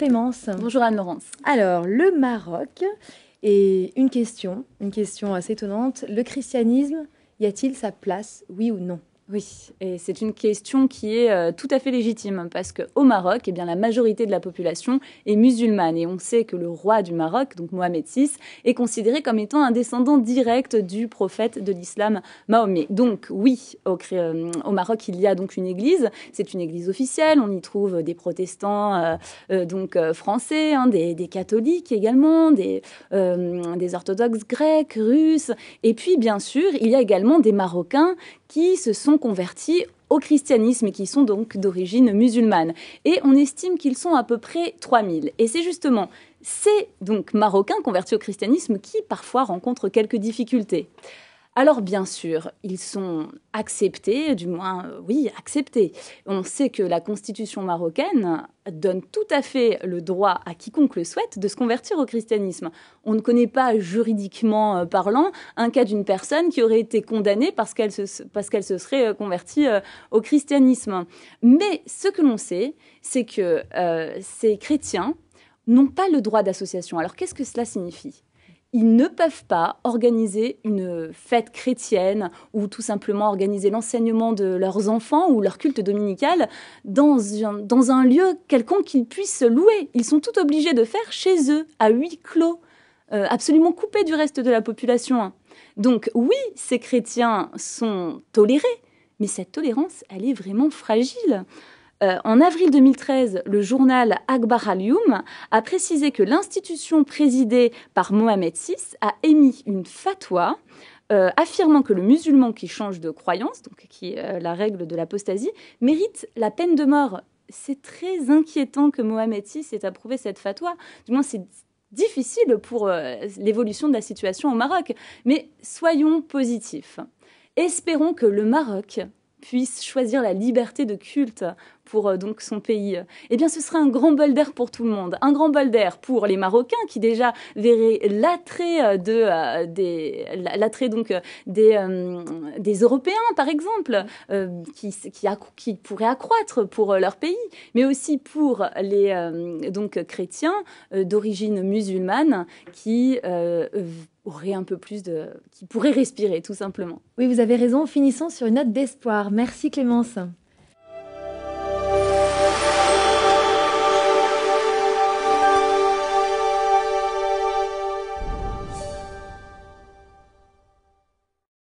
Clémence. Bonjour Anne-Laurence. Alors, le Maroc, et une question assez étonnante. Le christianisme, y a-t-il sa place, oui ou non? Oui, et c'est une question qui est tout à fait légitime parce qu'au Maroc, eh bien, la majorité de la population est musulmane et on sait que le roi du Maroc, donc Mohamed VI, est considéré comme étant un descendant direct du prophète de l'islam Mahomet. Donc oui, au Maroc, il y a donc une église, c'est une église officielle, on y trouve des protestants français, des catholiques également, des orthodoxes grecs, russes, et puis bien sûr, il y a également des Marocains qui se sont convertis au christianisme et qui sont donc d'origine musulmane. Et on estime qu'ils sont à peu près 3000. Et c'est justement ces donc Marocains convertis au christianisme qui parfois rencontrent quelques difficultés. Alors bien sûr, ils sont acceptés, du moins, oui, acceptés. On sait que la constitution marocaine donne tout à fait le droit à quiconque le souhaite de se convertir au christianisme. On ne connaît pas, juridiquement parlant, un cas d'une personne qui aurait été condamnée parce qu'elle se serait convertie au christianisme. Mais ce que l'on sait, c'est que ces chrétiens n'ont pas le droit d'association. Alors qu'est-ce que cela signifie ? Ils ne peuvent pas organiser une fête chrétienne ou tout simplement organiser l'enseignement de leurs enfants ou leur culte dominical dans un lieu quelconque qu'ils puissent louer. Ils sont tout obligés de faire chez eux, à huis clos, absolument coupés du reste de la population. Donc oui, ces chrétiens sont tolérés, mais cette tolérance, elle est vraiment fragile. En avril 2013, le journal Akhbar Al-Youm a précisé que l'institution présidée par Mohamed VI a émis une fatwa affirmant que le musulman qui change de croyance, donc qui est la règle de l'apostasie, mérite la peine de mort. C'est très inquiétant que Mohamed VI ait approuvé cette fatwa. Du moins, c'est difficile pour l'évolution de la situation au Maroc. Mais soyons positifs. Espérons que le Maroc puisse choisir la liberté de culte pour donc son pays. Eh bien, ce serait un grand bol d'air pour tout le monde. Un grand bol d'air pour les Marocains qui déjà verraient l'attrait des Européens, par exemple, qui pourraient accroître pour leur pays, mais aussi pour les chrétiens d'origine musulmane qui auraient un peu plus qui pourraient respirer, tout simplement. Oui, vous avez raison. Finissons sur une note d'espoir. Merci Clémence.